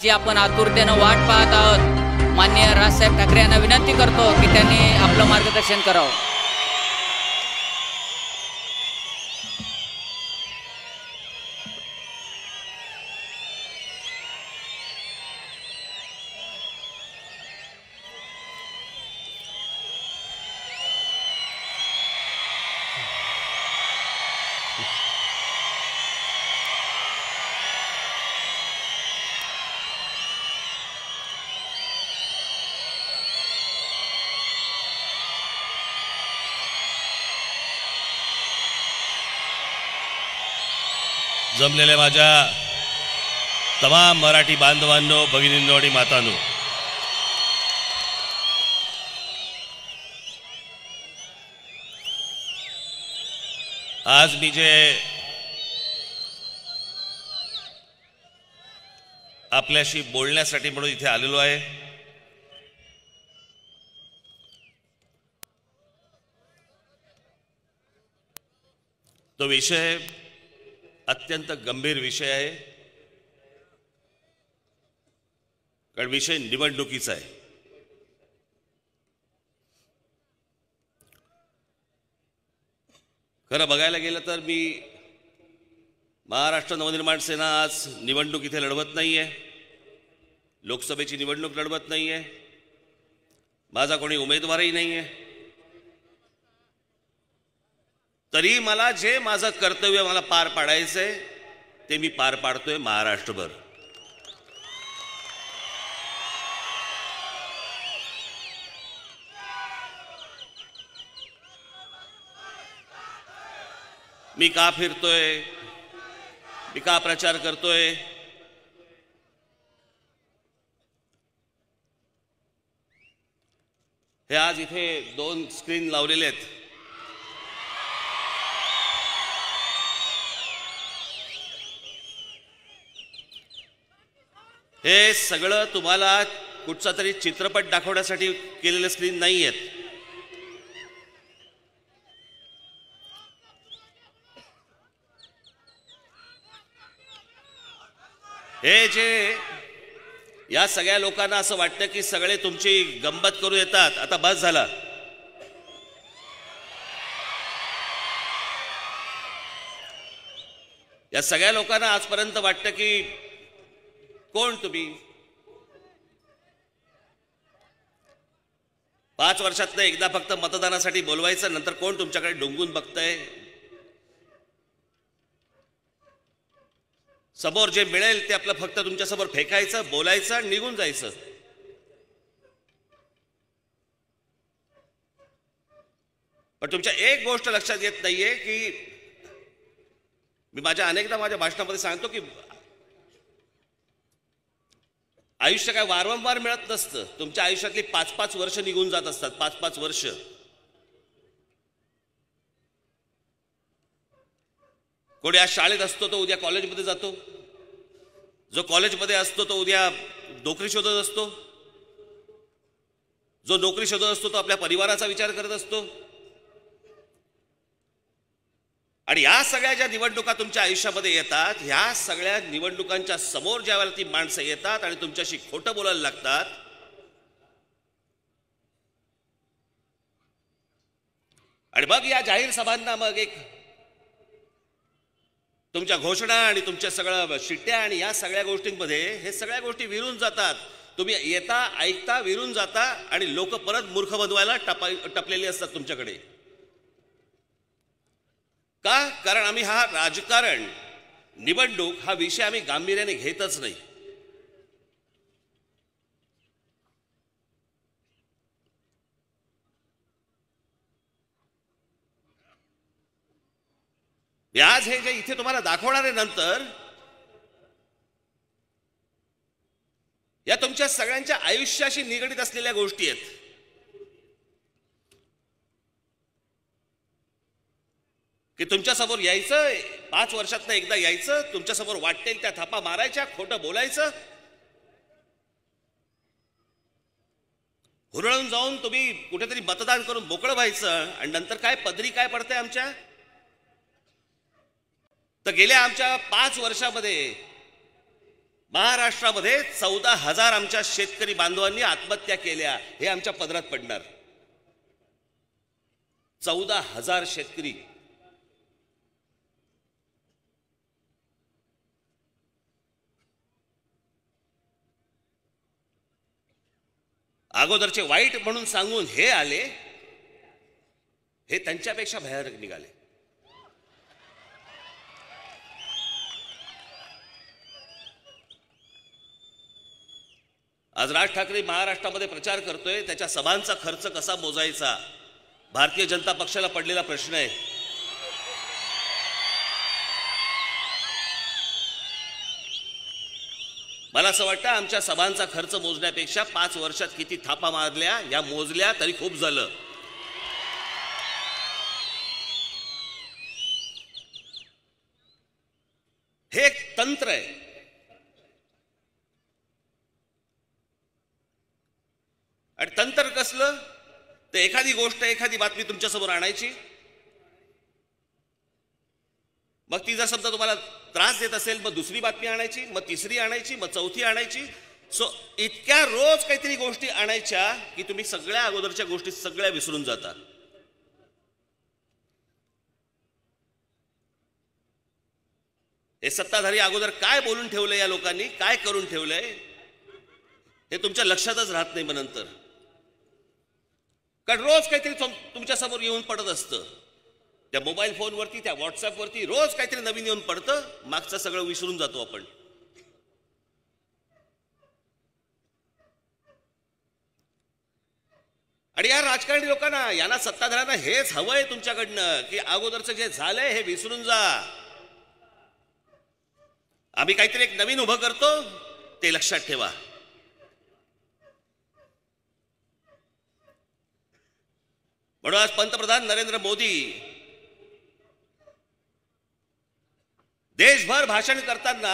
जी आपण आतुरतेनं वाट पाहत आहोत। माननीय राजसाहेब ठाकरे यांना विनंती करतो की त्यांनी आपलं मार्गदर्शन करावं। जमलेल्या माझ्या तमाम मराठी बांधवांनो, भगिनींनो आणि मातांनो, आज मी जे आपल्याशी बोलण्यासाठी म्हणून इथे आलेलो आहे, तो विषय अत्यंत गंभीर विषय आहे। कारण विषय निवडणुकीचा आहे। खरं बघायला गेलं तर मी महाराष्ट्र नवनिर्माण सेना आज निवडणूक इथे लढवत नाहीये, लोकसभेची निवडणूक लढवत नाहीये, माझा कोणी उमेदवारही नाहीये। तरी मला जे माझं कर्तव्य मला पार पाडायचंय ते मी पार पाडतोय महाराष्ट्रभर। मी का फिरतोय, मी का प्रचार करतोय, हे आज इथे 2 स्क्रीन लावलेले आहेत। हे सगळं तुम्हाला कुठचा तरी चित्रपट दाखवण्यासाठी केलेले स्क्रीन नाही आहेत। हे जे या सगळ्या लोकांना असं वाटतं की सगळे तुमची गंमत करू येतात, आता बस झाला। या सगळ्या लोकांना आजपर्यंत वाटतं की कोण तुम्ही, 5 वर्षातनं एकदा फक्त मतदानासाठी बोलवायचं, नंतर कोण तुमच्याकडे डोंगून बघतंय, समोर जे मिळेल ते आपलं फक्त तुमच्यासमोर फेकायचं, बोलायचं आणि निघून जायचं। पण तुमच्या एक गोष्ट लक्षात येत नाहीये की मी अनेकदा माझ्या भाषणामध्ये सांगतो की आयुष्य काय वारंवार मिळत नसतं। तुमच्या आयुष्यातली 5-5 वर्ष निघून जात असतात, 5-5 वर्ष। कोणी आज शाळेत असतो तो उद्या कॉलेजमध्ये जातो, जो कॉलेजमध्ये असतो तो उद्या नोकरी शोधत असतो, जो नोकरी शोधत असतो तो आपल्या परिवाराचा विचार करत असतो। आणि या सगळ्या ज्या निवडणुका तुमच्या आयुष्यामध्ये येतात, ह्या सगळ्या निवडणुकांच्या समोर ज्यावेळेला ती माणसं येतात आणि तुमच्याशी खोटं बोलायला लागतात, आणि मग या जाहीर सभांना मग एक तुमच्या घोषणा आणि तुमच्या सगळ्या शिट्ट्या आणि या सगळ्या गोष्टींमध्ये हे सगळ्या गोष्टी विरून जातात। तुम्ही येता, ऐकता, विरून जाता आणि लोक परत मूर्ख बनवायला टपलेली असतात तुमच्याकडे। का? कारण आम्ही हा राजकारण, निवडणूक हा विषय आम्ही गांभीर्याने घेतच नाही। आज हे जे इथे तुम्हाला दाखवणार आहे नंतर, या तुमच्या सगळ्यांच्या आयुष्याशी निगडीत असलेल्या गोष्टी आहेत। की तुमच्यासमोर यायचं, 5 वर्षातनं एकदा यायचं, तुमच्यासमोर वाटेल त्या थापा मारायच्या, खोटं बोलायचं, हुरळून जाऊन तुम्ही कुठेतरी मतदान करून मोकळं व्हायचं, आणि नंतर काय पदरी काय पडतंय आमच्या। तर गेल्या आमच्या 5 वर्षामध्ये महाराष्ट्रामध्ये 14,000 आमच्या शेतकरी बांधवांनी आत्महत्या केल्या, हे आमच्या पदरात पडणार. 14,000 शेतकरी. अगोदरचे वाईट म्हणून सांगून हे आले, हे त्यांच्यापेक्षा भयानक निघाले. आज राज ठाकरे महाराष्ट्रामध्ये प्रचार करतोय, त्याच्या सभांचा खर्च कसा मोजायचा, भारतीय जनता पक्षाला पडलेला प्रश्न आहे. मला असं वाटतं आमच्या सभांचा खर्च मोजण्यापेक्षा 5 वर्षात किती थापा मारल्या या मोजल्या तरी खूप झालं. हे एक तंत्र आहे. आणि तंत्र कसलं, तर एखादी गोष्ट, एखादी बातमी तुमच्यासमोर आणायची, मग ती जर समजा तुम्हाला त्रास देत असेल मग दुसरी बातमी आणायची, मग तिसरी आणायची, मग चौथी आणायची. सो इतक्या रोज काहीतरी गोष्टी आणायच्या की तुम्ही सगळ्या अगोदरच्या गोष्टी सगळ्या विसरून जाता. हे सत्ताधारी अगोदर काय बोलून ठेवलंय, या लोकांनी काय करून ठेवलंय, हे तुमच्या लक्षातच राहत नाही. मग नंतर कारण रोज काहीतरी तुमच्या समोर येऊन पडत असतं, त्या मोबाईल फोनवरती, त्या व्हॉट्सअपवरती रोज काहीतरी नवीन येऊन पडतं, मागचं सगळं विसरून जातो आपण. आणि या राजकारणी लोकांना, यांना सत्ताधाऱ्यांना हेच हवंय तुमच्याकडनं की अगोदरचं जे झालंय हे विसरून जा. आम्ही काहीतरी एक नवीन उभं करतो, ते लक्षात ठेवा. म्हणून आज पंतप्रधान नरेंद्र मोदी देशभर भाषण करताना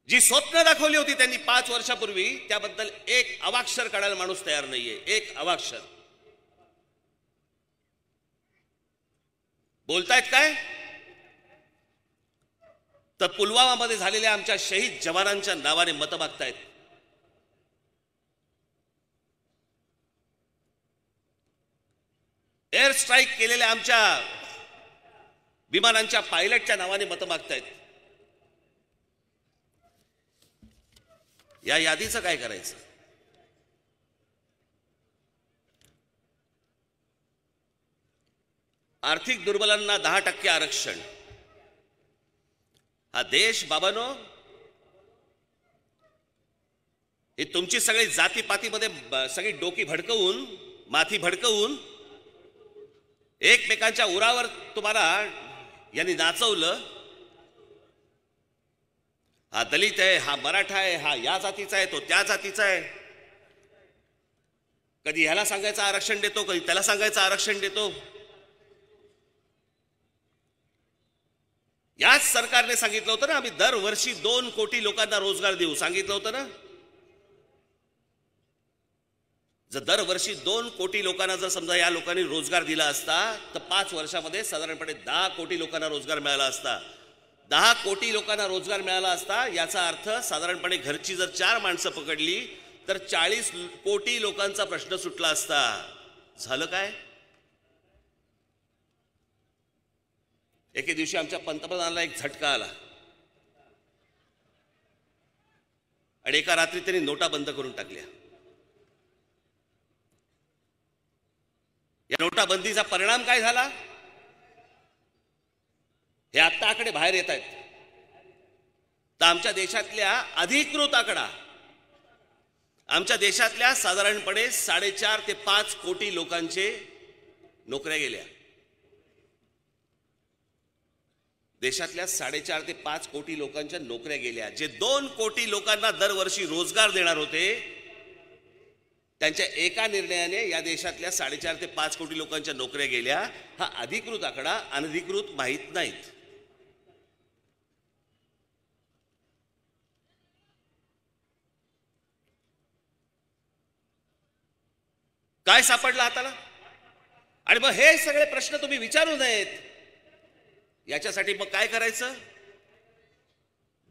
जी स्वप्न दाखवली होती त्यांनी 5 वर्षापूर्वी, त्याबद्दल एक अवाक्षर काढायला माणूस तयार नाहीये. एक अवाक्षर. बोलतायत काय, तर पुलवामामध्ये झालेल्या आमच्या शहीद जवानांच्या नावाने मतं मागतायत. एअर स्ट्राईक केलेल्या आमच्या विमानांच्या पायलटच्या नावाने मतं मागतायत. या यादीचं काय करायचं? आर्थिक दुर्बलांना 10% आरक्षण. हा देश बाबांनो, हे तुमची सगळी जातीपातीमध्ये सगळी डोकी भडकवून, माथी भडकवून, एकमेकांच्या उरावर तुम्हाला यांनी नाचवलं. हा दलित आहे, हा मराठा आहे, हा या जातीचा आहे, तो त्या जातीचा आहे. कधी ह्याला सांगायचं आरक्षण देतो, कधी त्याला सांगायचं आरक्षण देतो. याच सरकारने सांगितलं होतं ना, आम्ही दरवर्षी 2 कोटी लोकांना रोजगार देऊ, सांगितलं होतं ना. जर दरवर्षी 2 कोटी लोकांना जर समजा या लोकांनी रोजगार दिला असता, तर 5 वर्षामध्ये साधारणपणे 10 कोटी लोकांना रोजगार मिळाला असता. 10 कोटी लोकांना रोजगार मिळाला असता, याचा अर्थ साधारणपणे घरची जर 4 माणसं पकडली तर 40 कोटी लोकांचा प्रश्न सुटला असता. झालं काय? एके दिवशी आमच्या पंतप्रधानाला एक झटका आला आणि एका रात्री त्यांनी नोटा बंद करून टाकल्या. या नोटाबंदीचा परिणाम काय झाला हे आता आकडे बाहेर येत आहेत. तर आमच्या देशातल्या अधिकृत आकडा, आमच्या देशातल्या साधारणपणे 4.5 ते 5 कोटी लोकांचे नोकऱ्या गेल्या. देशातल्या 4.5 ते 5 कोटी लोकांच्या नोकऱ्या गेल्या. जे 2 कोटी लोकांना दरवर्षी रोजगार देणार होते, त्यांच्या एका निर्णयाने या देशातल्या 4.5 ते 5 कोटी लोकांच्या नोकऱ्या गेल्या. हा अधिकृत आकडा, अनधिकृत माहीत नाहीत. काय सापडलं हाताला? आणि मग हे सगळे प्रश्न तुम्ही विचारू नयेत याच्यासाठी मग काय करायचं?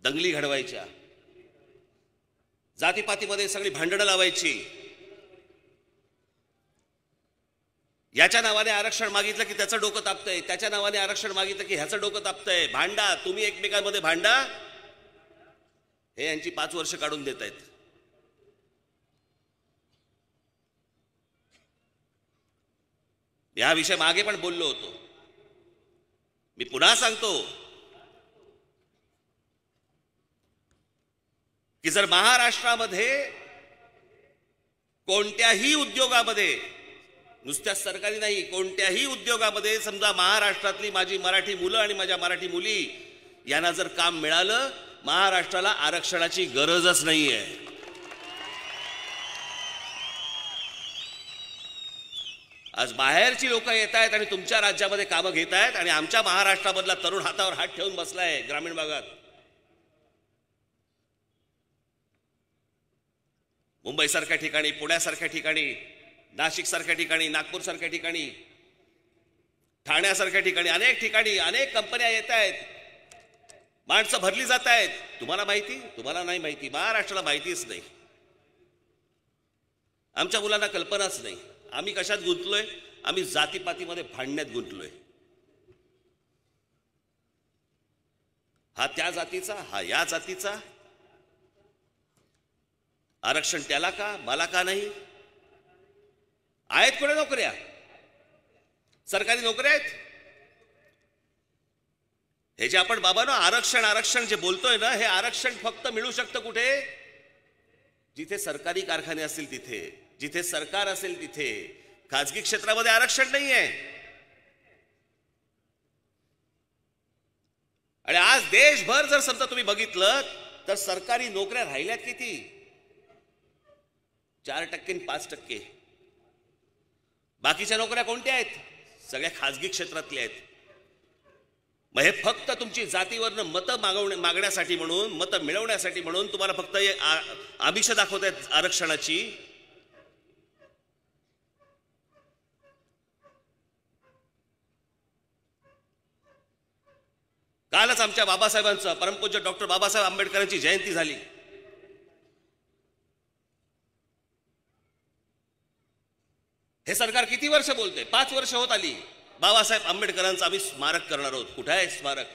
दंगली घडवायच्या, जातीपातीमध्ये सगळी भांडणं लावायची, याच्या नावाने आरक्षण मागितलं की त्याचं डोकं तापतंय, त्याच्या नावाने आरक्षण मागितलं की ह्याचं डोकं तापतंय, भांडा, तुम्ही एकमेकांमध्ये भांडा, हे यांची 5 वर्ष काढून देत आहेत. या विषय मागे पण बोललो होतो. मी पुन्हा सांगतो की जर महाराष्ट्रामध्ये कोणत्याही उद्योगामध्ये, नुसत्या सरकारी नाही, कोणत्याही उद्योगामध्ये समजा महाराष्ट्रातली माझी मराठी मुलं आणि माझ्या मराठी मुली यांना जर काम मिळालं, महाराष्ट्राला आरक्षणाची गरजच नाहीये. आज बाहेरची लोक येत आहेत आणि तुमच्या राज्यामध्ये कामं घेत आहेत आणि आमच्या महाराष्ट्रामधला तरुण हातावर हात ठेवून बसलाय ग्रामीण भागात. मुंबईसारख्या ठिकाणी, पुण्यासारख्या ठिकाणी, नाशिकसारख्या ठिकाणी, नागपूरसारख्या ठिकाणी, ठाण्यासारख्या ठिकाणी, अनेक ठिकाणी अनेक कंपन्या येत आहेत, माणसं भरली जात आहेत. तुम्हाला माहिती? तुम्हाला नाही माहिती, महाराष्ट्राला माहितीच नाही. आमच्या मुलांना कल्पनाच नाही. आम्ही कशात गुंतलोय? आम्ही जातीपातीमध्ये भांडण्यात गुंतलोय. हा त्या जातीचा, हा या जातीचा, आरक्षण त्याला का, मला का नाही? आहेत कोणा नोकऱ्या? सरकारी नोकऱ्या आहेत. हे जे आपण बाबांनो आरक्षण आरक्षण जे बोलतोय ना, हे आरक्षण फक्त मिळू शकतं कुठे? जिथे सरकारी कारखाने असतील तिथे, जिथे सरकार असेल तिथे. खाजगी क्षेत्रामध्ये आरक्षण नाहीये. आणि आज देशभर जर समजा तुम्ही बघितलं तर सरकारी नोकऱ्या राहिल्यात किती? 4% आणि 5%. बाकीच्या नोकऱ्या कोणत्या आहेत? सगळ्या खाजगी क्षेत्रातल्या आहेत. मग हे फक्त तुमची जातीवरनं मतं मागण्यासाठी म्हणून, मतं मिळवण्यासाठी म्हणून तुम्हाला फक्त आमिष दाखवत आहेत आरक्षणाची. कालच आमच्या बाबासाहेबांचं, परमपूज्य डॉक्टर बाबासाहेब आंबेडकरांची जयंती झाली. हे सरकार किती वर्ष बोलते? 5 वर्ष होत आली. बाबासाहेब आंबेडकरांचं आम्ही स्मारक करणार आहोत. कुठे आहे स्मारक?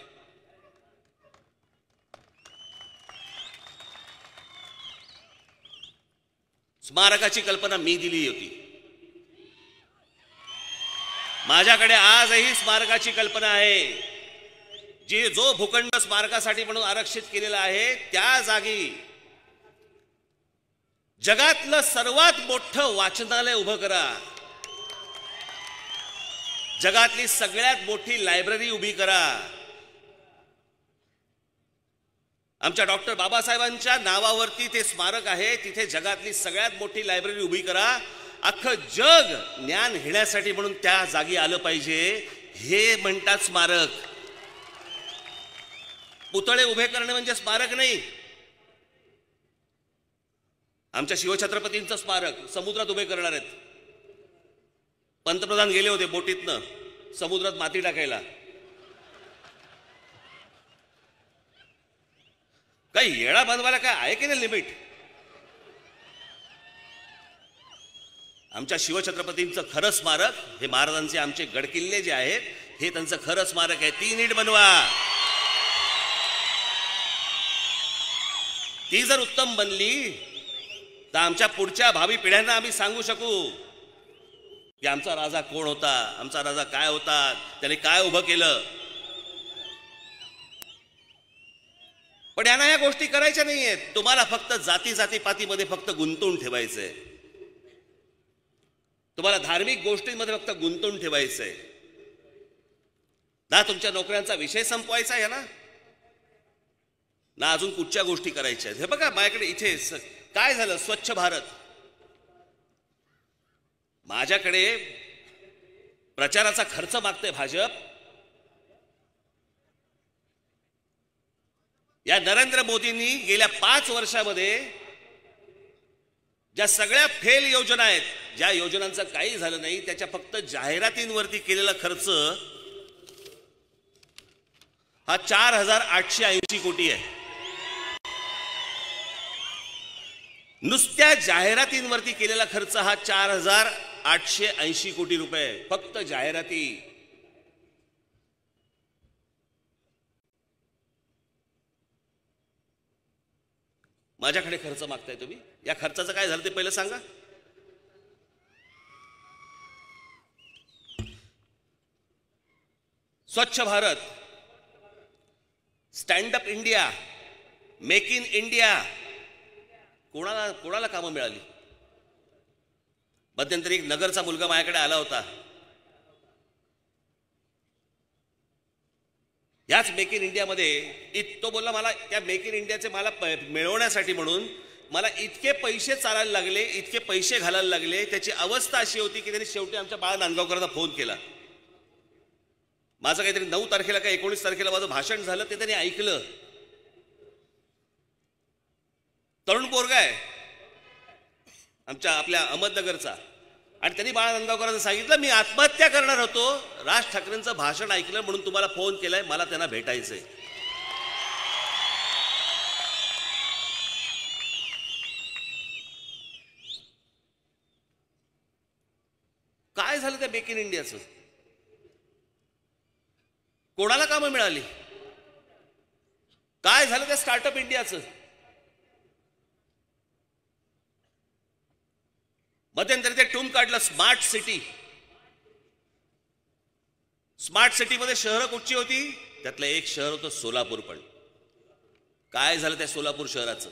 स्मारकाची कल्पना मी दिली होती. माझ्याकडे आजही स्मारकाची कल्पना आहे. जो भूखंड स्मारकासाठी म्हणून आरक्षित केलेला आहे त्या जागी जगातलं सर्वात मोठं वाचनालय उभं करा, जगातली सगळ्यात मोठी लायब्ररी उभी करा. आमच्या डॉक्टर बाबासाहेबांच्या नावावरती ते स्मारक आहे, तिथे जगातली सगळ्यात मोठी लायब्ररी उभी करा. अख्खं जग ज्ञान घेण्यासाठी म्हणून त्या जागी आलं पाहिजे. हे म्हणतात स्मारक. पुतळे उभे करणे म्हणजे स्मारक नाही. आमच्या शिवछत्रपतींचं स्मारक समुद्रात उभे करणार आहेत. पंतप्रधान गेले होते बोटीतनं समुद्रात माती टाकायला. काही येळा बांधवायला काय आहे की नाही लिमिट? आमच्या शिवछत्रपतींचं खरं स्मारक हे महाराजांचे आमचे गडकिल्ले जे आहेत हे त्यांचं खरं स्मारक आहे. ती नीट बनवा. ती जर उत्तम बनली तर आमच्या पुढच्या भावी पिढ्यांना आम्ही सांगू शकू की आमचा राजा कोण होता, आमचा राजा काय होता, त्याने काय उभं केलं. पण यांना या गोष्टी करायच्या नाहीयेत. तुम्हाला फक्त जातीपातीमध्ये फक्त गुंतवून ठेवायचंय. तुम्हाला धार्मिक गोष्टींमध्ये फक्त गुंतवून ठेवायचंय ना. तुमच्या नोकऱ्यांचा विषय संपवायचा आहे ना अजून कुठच्या गोष्टी करायच्या आहेत. हे बघा माझ्याकडे इथे काय झालं. स्वच्छ भारत. माझ्याकडे प्रचाराचा खर्च मागते भाजप. या नरेंद्र मोदींनी गेल्या 5 वर्षामध्ये ज्या सगळ्या फेल योजना आहेत, ज्या योजनांचं काही झालं नाही, त्याच्या फक्त जाहिरातींवरती केलेला खर्च हा 4880 कोटी आहे. नुसत्या जाहिरातींवरती केलेला खर्च हा 4,880 कोटी रुपये, फक्त जाहिराती. माझ्याकडे खर्च मागताय तुम्ही. या खर्चाचं काय झालं ते पहिलं सांगा. स्वच्छ Bharat, stand up India, make in India, कोणाला कामं मिळाली. मध्यंतरी एक नगरचा मुलगा माझ्याकडे आला होता. याच मेक इन इंडियामध्ये तो बोलला मला त्या मेक इन इंडियाचे मला मिळवण्यासाठी म्हणून मला इतके पैसे चालायला लागले, इतके पैसे घालायला लागले. त्याची अवस्था अशी होती की त्यांनी शेवटी आमच्या बाळा नांदगावकरांना फोन केला. माझं काहीतरी 9 तारखेला का 19 तारखेला माझं भाषण झालं, ते त्यांनी ऐकलं. तरुण पोरगा आहे आपल्या अहमदनगरचा, आणि त्यांनी बाळा नांदगावकरांना सांगितलं मी आत्महत्या करणार होतो, राज ठाकरेंचं भाषण ऐकलं म्हणून तुम्हाला फोन केलाय, मला त्यांना भेटायचंय. काय झालं त्या मेक इन इंडियाचं? कोणाला कामं मिळाली? काय झालं त्या स्टार्टअप इंडियाचं? मध्यंतरी ते टूम काढलं स्मार्ट सिटी. स्मार्ट सिटीमध्ये शहरं कुठची होती? त्यातलं एक शहर होतं सोलापूर. पण काय झालं त्या सोलापूर शहराचं?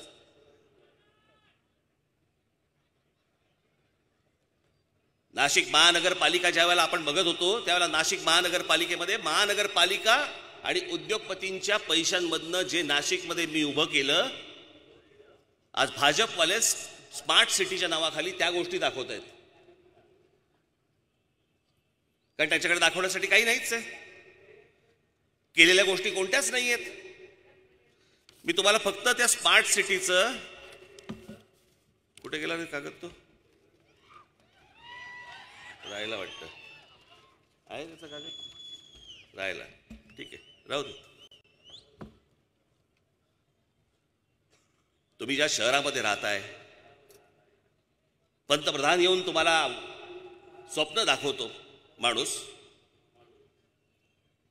नाशिक महानगरपालिका ज्या वेळेला आपण बघत होतो त्यावेळेला नाशिक महानगरपालिकेमध्ये महानगरपालिका आणि उद्योगपतींच्या पैशांमधनं जे नाशिकमध्ये मी उभं केलं, आज भाजपवाले स्मार्ट सिटीच्या नावाखाली त्या गोष्टी दाखवत आहेत. कारण त्याच्याकडे दाखवण्यासाठी काही नाहीच आहे, केलेल्या गोष्टी कोणत्याच नाही आहेत. मी तुम्हाला फक्त त्या स्मार्ट सिटीचं, कुठे गेला रे कागद? तो राहिला वाटतं, आहे त्याचा कागद? राहिला, ठीक आहे, राहू दे. तुम्ही ज्या शहरामध्ये राहताय, पंतप्रधान येऊन तुम्हाला स्वप्न दाखवतो माणूस.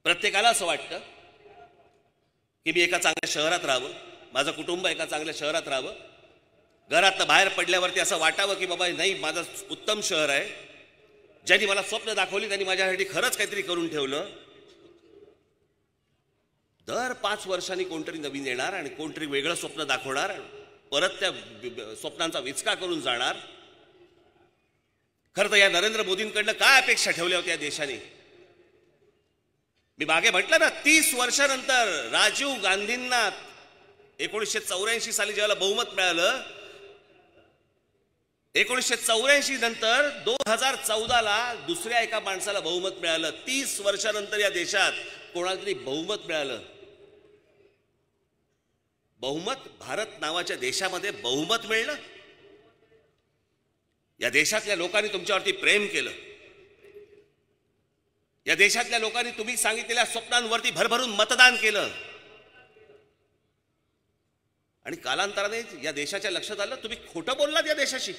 प्रत्येकाला असं वाटतं की मी एका चांगल्या शहरात राहावं, माझं कुटुंब एका चांगल्या शहरात राहावं. घरातनं बाहेर पडल्यावरती असं वाटावं की बाबा नाही, माझं उत्तम शहर आहे, ज्यांनी मला स्वप्न दाखवली त्यांनी माझ्यासाठी खरंच काहीतरी करून ठेवलं. दर 5 वर्षांनी कोणतरी नवीन येणार आणि कोणतरी वेगळं स्वप्न दाखवणार, परत त्या स्वप्नांचा विचका करून जाणार. खरं तर या नरेंद्र मोदींकडनं काय अपेक्षा ठेवल्या होत्या देशाने? मी मागे म्हटलं ना, 30 वर्षानंतर राजीव गांधींना 1984 साली ज्यावेळेला बहुमत मिळालं, 1984 नंतर 2014ला दुसऱ्या एका माणसाला बहुमत मिळालं. 30 वर्षानंतर या देशात कोणाला तरी बहुमत मिळालं. बहुमत, भारत नावाच्या देशामध्ये बहुमत मिळणं. या देशातल्या लोकांनी तुमच्यावरती प्रेम केलं. या देशातल्या लोकांनी तुम्ही सांगितलेल्या स्वप्नांवरती भरभरून मतदान केलं. आणि कालांतराने या देशाच्या लक्षात आलं तुम्ही खोटं बोललात या देशाशी.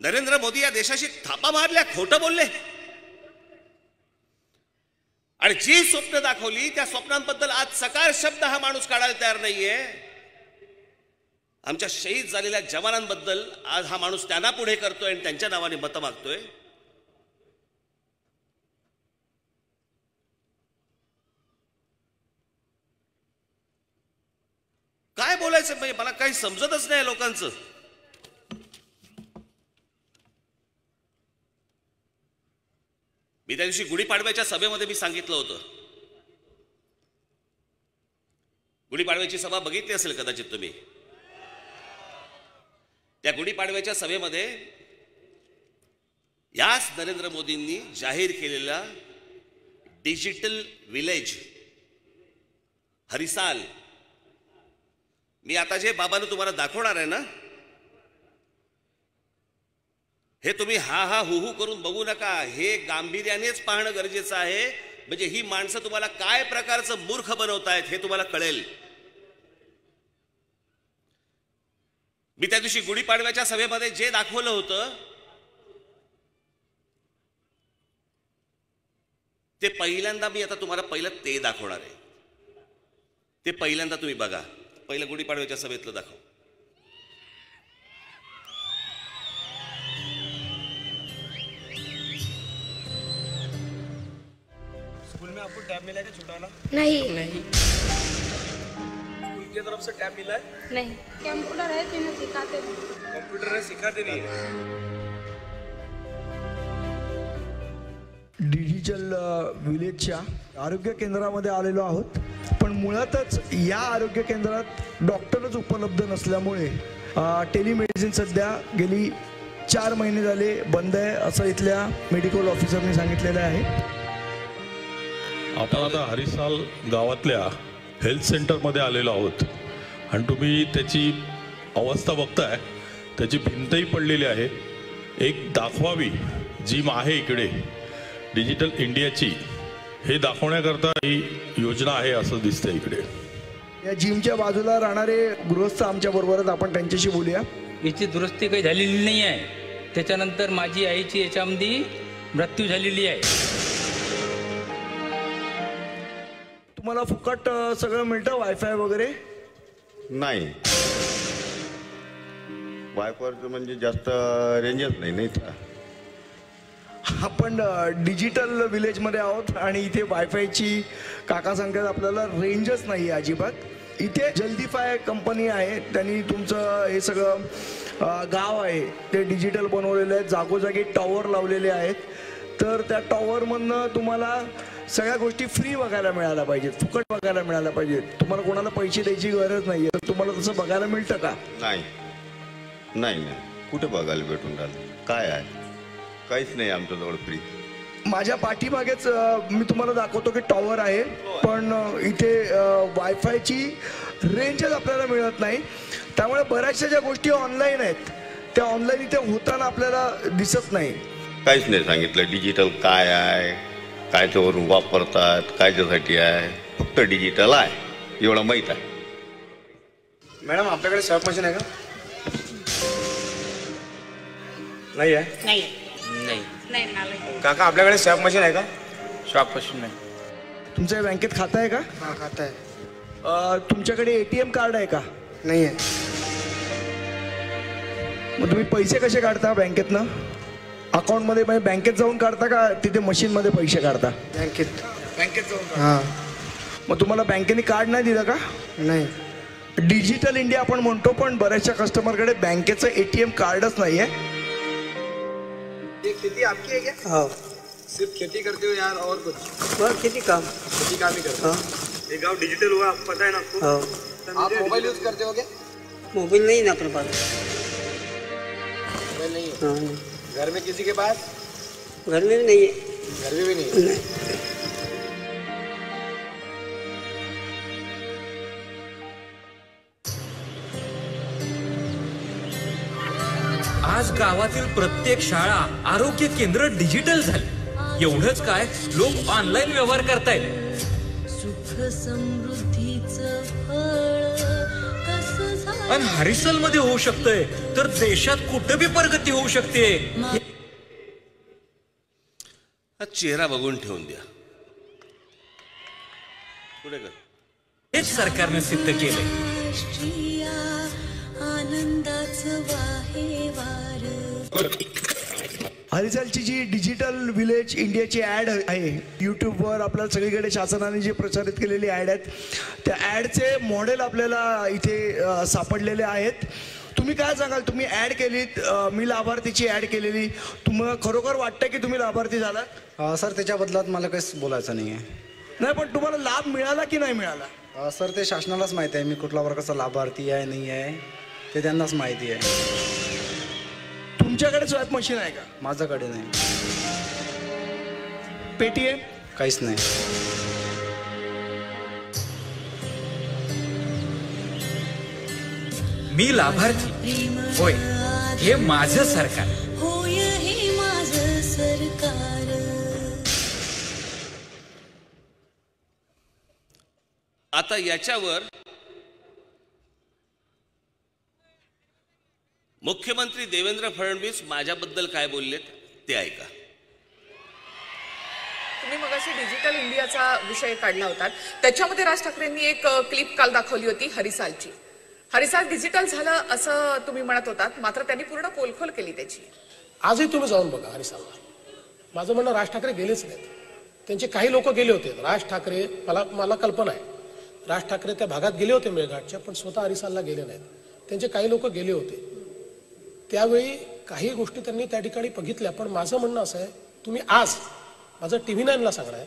नरेंद्र मोदी या देशाशी थापा मारल्या, खोटं बोलले. आणि जी स्वप्न दाखवली त्या स्वप्नांबद्दल आज सकार शब्द हा माणूस काढायला तयार नाहीये. आमच्या शहीद झालेल्या जवानांबद्दल आज हा माणूस त्यांना पुढे करतोय आणि त्यांच्या नावाने मतं मागतोय. काय बोलायचं म्हणजे मला काही समजतच नाही लोकांचं. मी त्या दिवशी गुढीपाडव्याच्या सभेमध्ये मी सांगितलं होतं, गुढीपाडव्याची सभा बघितली असेल कदाचित तुम्ही. त्या गुढीपाडव्याच्या सभेमध्ये याच नरेंद्र मोदींनी जाहीर केलेला डिजिटल विलेज हरिसाल, मी आता जे बाबांना तुम्हाला दाखवणार आहे ना, हे तुम्ही हा हा हु हु करून बघू नका. हे गांभीर्यानेच पाहणं गरजेचं आहे. म्हणजे ही माणसं तुम्हाला काय प्रकारचं मूर्ख बनवतायत हे तुम्हाला कळेल. मी त्या दिवशी गुढीपाडव्याच्या सभेमध्ये जे दाखवलं होतं ते पहिल्यांदा मी आता तुम्हाला पहिलं ते दाखवणार आहे. ते पहिल्यांदा तुम्ही बघा. पहिलं गुढीपाडव्याच्या सभेतलं दाखव. स्कूल में आपको टैब मिला है क्या छुटाना? नहीं स्कूल की तरफ से टैब मिला है? नहीं कंप्यूटर है जिन्हें सिखाते हैं. कंप्यूटर है, सिखाते नहीं है. डिजिटल विलेजच्या आरोग्य केंद्रामध्ये आलेलो आहोत. पण मुळातच या आरोग्य केंद्रात डॉक्टरच उपलब्ध नसल्यामुळे टेलिमेडिसिन सध्या गेली 4 महिने झाले बंद आहे असं इथल्या मेडिकल ऑफिसरने सांगितलेलं आहे. आपण आता हरिसाल गावातल्या हेल्थ सेंटरमध्ये आलेलो आहोत आणि तुम्ही त्याची अवस्था बघताय. त्याची भिंतही पडलेली आहे. एक दाखवावी जिम आहे इकडे डिजिटल इंडियाची, हे दाखवण्याकरता ही योजना आहे असं दिसतंय इकडे. या जिमच्या बाजूला राहणारे गृहस्थ आमच्या बरोबर आहेत. आपण त्यांच्याशी बोलूया. याची दुरुस्ती काही झालेली नाही आहे. त्याच्यानंतर माझी आईची याच्यामध्ये मृत्यू झालेली आहे. तुम्हाला फुकट सगळं मिळतं वायफाय वगैरे? नाही, वायफायचं म्हणजे जास्त रेंजच नाही तर. आपण डिजिटल विलेजमध्ये आहोत आणि इथे वायफायची काका सांगतात आपल्याला रेंजच नाही आहे अजिबात. इथे जल्दीफाय कंपनी आहे, त्यांनी तुमचं हे सगळं गाव आहे ते डिजिटल बनवलेलं आहे. जागोजागी टॉवर लावलेले आहेत. तर त्या टॉवरमधनं तुम्हाला सगळ्या गोष्टी फ्री बघायला मिळायला पाहिजेत, फुकट बघायला मिळायला पाहिजेत. तुम्हाला कोणाला पैसे द्यायची गरज नाही आहे. तर तुम्हाला तसं बघायला मिळतं का? नाही नाही नाही, कुठे बघायला भेटून राहिलं? काय आहे? काहीच नाही आमच्याजवळ फ्री. माझ्या पाठीमागेच मी तुम्हाला दाखवतो की टॉवर आहे, पण इथे वायफायची रेंजच आपल्याला मिळत नाही. त्यामुळे बऱ्याचशा ज्या गोष्टी ऑनलाईन आहेत त्या ऑनलाईन इथे होताना आपल्याला दिसत नाही. काहीच नाही सांगितलं डिजिटल काय आहे, काय त्यावरून वापरतात, कायच्यासाठी आहे. फक्त डिजिटल आहे एवढं माहीत आहे. मॅडम आपल्याकडे स्वॅप मशीन आहे का? नाही आहे. नहीं नाही, नहीं नाले. काका आपल्याकडे स्वॅप मशीन आहे का? शॉपपासून नाही. तुमच्या बँकेत खातं आहे का? हां खाता आहे. तुमच्याकडे ATM कार्ड आहे का? नाही आहे. मग तुम्ही पैसे कसे काढता बँकेतनं? अकाउंटमध्ये म्हणजे बँकेत जाऊन काढता का तिथे मशीनमध्ये पैसे काढता? बँकेत जाऊन. हां. मग तुम्हाला बँकेने कार्ड नाही दिलं का? नाही. डिजिटल इंडिया आपण म्हणतो, पण बऱ्याचशा कस्टमरकडे बँकेचं ATM कार्डच नाही आहे. ये खेती आपकी है क्या? हाँ. सिर्फ खेती करते हो यार और कुछ? बस खेती काम. खेती काम ही करते हो. हाँ. ये गांव डिजिटल हुआ, आपको पता है ना आपको? हाँ. आप मोबाइल यूज करते हो क्या? मोबाइल नहीं ना अपने पास. मोबाइल नहीं है. हाँ नहीं. घर में किसी के पास? घर में भी नहीं है. घर में भी नहीं है. नहीं. आज गावातील प्रत्येक शाळा, आरोग्य केंद्र डिजिटल झाले. एवढंच काय, लोक ऑनलाईन व्यवहार करतायत. सुख समृद्धीचं फळ कसं झालं. आणि हरिसल मध्ये होऊ शकतंय तर देशात कुठं बी प्रगती होऊ शकते. हा चेहरा बघून ठेवून द्या. पुढे कर. हेच सरकारने सिद्ध केलंय. राष्ट्रीय आनंदाचं वाहे वार. हरिसालची जी डिजिटल विलेज इंडियाची ॲड आहे यूट्यूबवर आपल्याला सगळीकडे शासनाने जी प्रसारित केलेली ॲड आहेत त्या ॲडचे मॉडेल आपल्याला इथे सापडलेले आहेत. तुम्ही काय सांगाल? तुम्ही ॲड केलीत, मी लाभार्थीची ॲड केलेली, तुम्हाला खरोखर वाटतं की तुम्ही लाभार्थी झालात? सर त्याच्या बदलात मला काहीच बोलायचं नाही आहे. नाही, पण तुम्हाला लाभ मिळाला की नाही मिळाला? सर ते शासनालाच माहिती आहे मी कुठल्या वर्गाचा लाभार्थी आहे नाही आहे ते त्यांनाच माहिती आहे. तुमच्याकडे स्वॅप मशीन आहे का? माझ्याकडे नाही. पेटीएम? काहीच नाही. मी लाभार्थी होय, हे माझं सरकार. होय हे माझं सरकार. आता याच्यावर मुख्यमंत्री देवेंद्र फडणवीस माझ्याबद्दल काय बोललेत ते ऐका. तुम्ही मगाशी डिजिटल इंडियाचा विषय काढला होता, त्याच्यामध्ये राज ठाकरेंनी एक क्लिप काल दाखवली होती हरिसालची. हरिसाल डिजिटल झालं असं तुम्ही म्हणत होतात, मात्र त्यांनी पूर्ण पोलखोल केली त्याची. आजही तुम्ही जाऊन बघा हरिसालला. माझं म्हणणं राज ठाकरे गेलेच नाहीत, त्यांचे काही लोक गेले होते. राज ठाकरे मला कल्पना आहे राज ठाकरे त्या भागात गेले होते मेळघाटच्या, पण स्वतः हरिसालला गेले नाहीत. त्यांचे काही लोक गेले होते, त्यावेळी काही गोष्टी त्यांनी त्या ठिकाणी बघितल्या. पण माझं म्हणणं असं आहे, तुम्ही आज, माझं TV9 ला सांगणं आहे,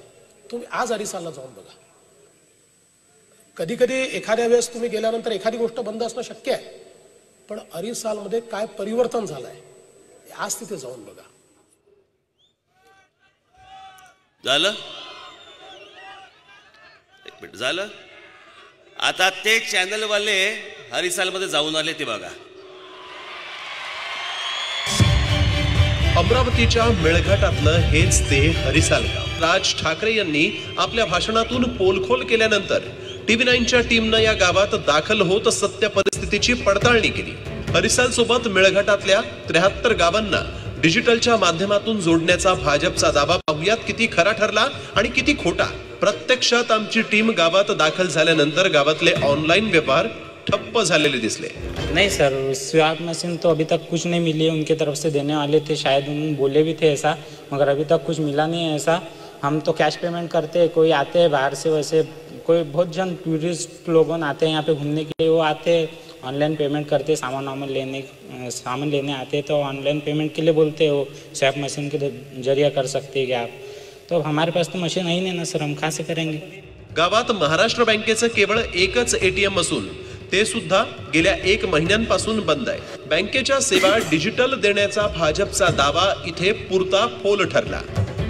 तुम्ही आज हरिसालला जाऊन बघा. कधी कधी एखाद्या वेळेस तुम्ही गेल्यानंतर एखादी गोष्ट बंद असणं शक्य आहे, पण हरिसालमध्ये काय परिवर्तन झालंय आज तिथे जाऊन बघा. झालं, एक मिनिट झालं. आता ते चॅनलवाले हरिसालमध्ये जाऊन आले ते बघा. अमरावतीच्या मेळघाटातलं हेच ते हरिसाल गाव. राज ठाकरे यांनी आपल्या भाषणातून पोलखोल केल्यानंतर TV9च्या टीमनं या गावात दाखल होत सत्य परिस्थितीची पडताळणी केली. हरिसाल सोबत मेळघाटातल्या 73 गावांना डिजिटलच्या माध्यमातून जोडण्याचा भाजपचा दावा पाहूयात किती खरा ठरला आणि किती खोटा. प्रत्यक्षात आमची टीम गावात दाखल झाल्यानंतर गावातले ऑनलाईन व्यवहार ठप्प झालेले दिसले. नहीं सर, स्वैप मशीन तो अभी तक कुछ नहीं मिली है. उनके तरफ से देने वाले थे, शायद उन्होंने बोले भी थे ऐसा, मगर अभी तक कुछ मिला नहीं है ऐसा. हम तो कैश पेमेंट करते हैं, कोई आते हैं बाहर से, वैसे कोई बहुत जन टूरिस्ट लोगों आते हैं यहाँ पे घूमने के लिए, वो आते ऑनलाइन पेमेंट करते, सामान लेने आते तो ऑनलाइन पेमेंट के लिए बोलते हैं, वो स्वैप मशीन के जरिए कर सकते हैं क्या आप. तो हमारे पास तो मशीन है ही नहीं ना सर, हम कहाँ से करेंगे. गावात महाराष्ट्र बँकेचं केवळ एकच ATM असून ते सुद्धा गेल्या 1 महिन्यांपासून बंद आहे. बँकेच्या सेवा डिजिटल देण्याचा भाजपचा दावा इथे पुरता फोल ठरला.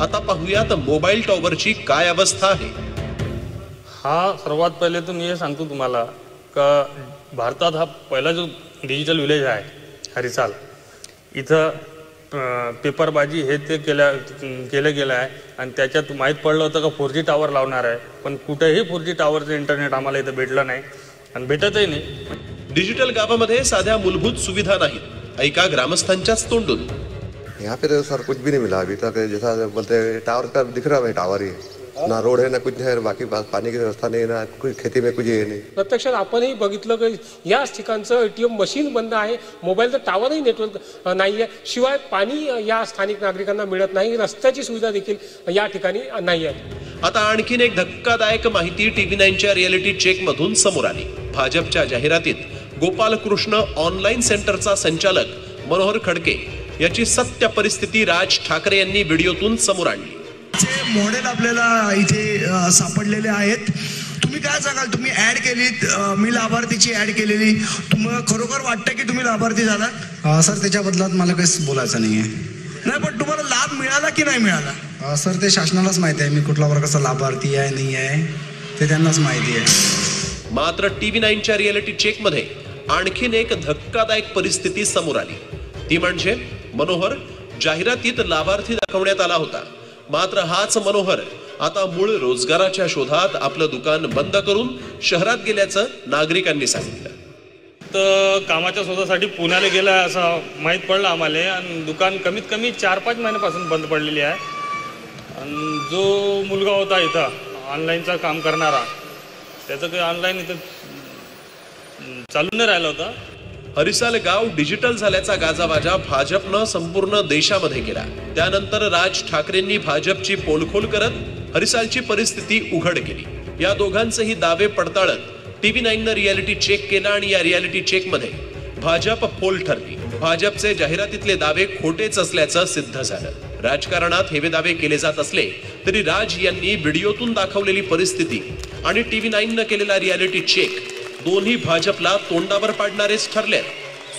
आता पाहूयात मोबाईल टॉवरची काय अवस्था आहे. हा सर्वात पहिले तर मी हे सांगतो तुम्हाला का भारतात हा पहिला जो डिजिटल विलेज आहे हरिसाल, इथं पेपरबाजी हे ते केलं गेलं आहे. आणि त्याच्यात माहीत पडलं होतं का 4G टावर लावणार आहे, पण कुठेही 4G टावरचं इंटरनेट आम्हाला इथं भेटलं नाही आणि भेटतही नाही. डिजिटल गावामध्ये साध्या मूलभूत सुविधा नाहीत. ऐका ग्रामस्थांच्याच तोंडून. यहाँ पे तो सर कुछ भी नहीं मिला अभी तक. जैसा बोलते हैं टावर का दिख रहा है, टावर ही ना रोड है ना कुछ है, बाकी पानी की व्यवस्था नहीं, ना कुछ खेती में कुछ है नाही. प्रत्यक्षात आपणही बघितलं की याच ठिकाणचं ATM मशीन बंद आहे, मोबाईलचं टावरही नेटवर्क नाही आहे, शिवाय पाणी या स्थानिक नागरिकांना मिळत नाही, रस्त्याची सुविधा देखील या ठिकाणी नाही आहे. आता आणखीन एक धक्कादायक माहिती TV9च्या रियालिटी चेक मधून समोर आली. भाजपच्या जाहिरातीत गोपालकृष्ण ऑनलाईन सेंटरचा संचालक मनोहर खडके याची सत्य परिस्थिती राज ठाकरे यांनी व्हिडिओतून समोर आणली. मॉडेल आपल्याला इथे सापडलेले आहेत. तुम्ही काय सांगाल, तुम्ही ऍड केलीत, मी लाभार्थीची ऍड केलेली, तुम्हाला खरोखर वाटतं की तुम्ही लाभार्थी झालात? सर त्याच्या बदलात मला काहीच बोलायचं नाहीये. नाही, पण तुम्हाला लाभ मिळाला की नाही मिळाला? सर ते शासनालाच माहिती आहे मी कुठला वर्गाचा लाभार्थी आहे नाही आहे, ते त्यांनाच माहिती आहे. मात्र TV9च्या रियालिटी चेक मध्ये आणखीन एक धक्कादायक परिस्थिती समोर आली. ती म्हणजे मनोहर जाहिरातीत लाभार्थी दाखवण्यात आला होता, मात्र हाच मनोहर आता मूळ रोजगाराच्या शोधात आपलं दुकान बंद करून शहरात गेल्याचं नागरिकांनी सांगितलं. तर कामाच्या शोधासाठी पुण्याला गेला असं माहीत पडलं आम्हाला, आणि दुकान कमीत कमी 4-5 महिन्यापासून बंद पडलेली आहे. आणि जो मुलगा होता इथं ऑनलाईनचा काम करणारा, त्याचं काही ऑनलाईन इथं चालू नाही राहिलं होतं. हरिसाल गाव डिजिटल झाल्याचा गाजावाजा भाजपनं संपूर्ण देशामध्ये केला. त्यानंतर राज ठाकरेंनी भाजपची पोलखोल करत हरिसालची परिस्थिती उघड केली. या दोघांचेही दावे पडताळत TV9नं रियालिटी चेक केला आणि या रियालिटी चेक मध्ये भाजप फोल ठरली. भाजपचे जाहिरातीतले दावे खोटेच असल्याचं सिद्ध झालं. राजकारणात हेवे दावे केले जात असले तरी राज यांनी व्हिडिओतून दाखवलेली परिस्थिती आणि TV9नं केलेला रियालिटी चेक दोन्ही भाजपला तोंडावर पाडणारेच ठरले.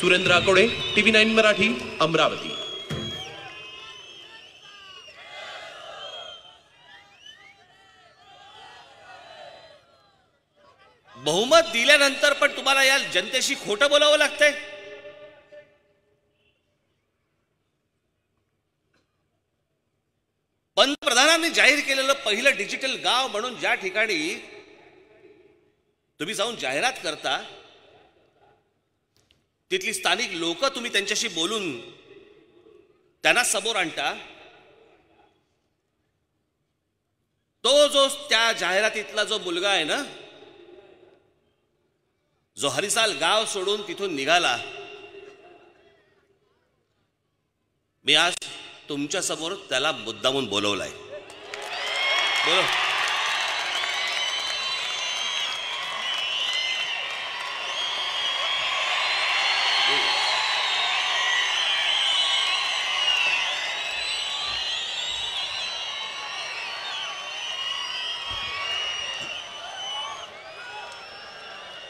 सुरेंद्र आकोडे, TV9 मराठी, अमरावती. बहुमत दिल्यानंतर पण तुम्हाला या जनतेशी खोटं बोलावं लागतंय. पंतप्रधानांनी जाहीर केलेलं पहिलं डिजिटल गाव म्हणून ज्या ठिकाणी तुम्ही जाऊन जाहिरात करता तिथली स्थानिक लोक तुम्ही त्यांच्याशी बोलून त्यांना समोर आणता, तो जो त्या जाहिरातीतला जो मुलगा आहे ना, जो हरिसाल गाव सोडून तिथून निघाला, मी आज तुमच्या समोर त्याला मुद्दामून बोलवलाय. बोलो.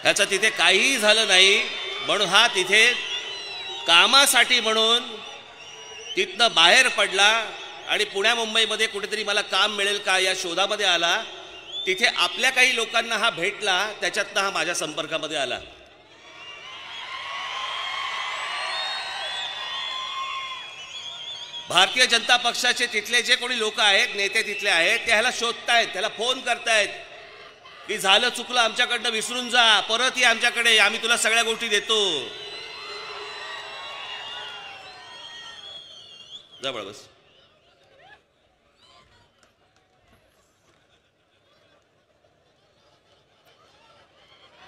ह्याचं तिथे काहीही झालं नाही म्हणून हा तिथे कामासाठी म्हणून तिथनं बाहेर पडला आणि पुण्या मुंबईमध्ये कुठेतरी मला काम मिळेल का या शोधामध्ये आला. तिथे आपल्या काही लोकांना हा भेटला, त्याच्यातनं हा माझ्या संपर्कामध्ये आला. भारतीय जनता पक्षाचे तिथले जे कोणी लोक आहेत, नेते तिथले आहेत, ते ह्याला शोधतायत, त्याला फोन करतायत की झालं चुकलं, आमच्याकडनं विसरून जा, परत ये आमच्याकडे, आम्ही तुला सगळ्या गोष्टी देतो. जवळ बस.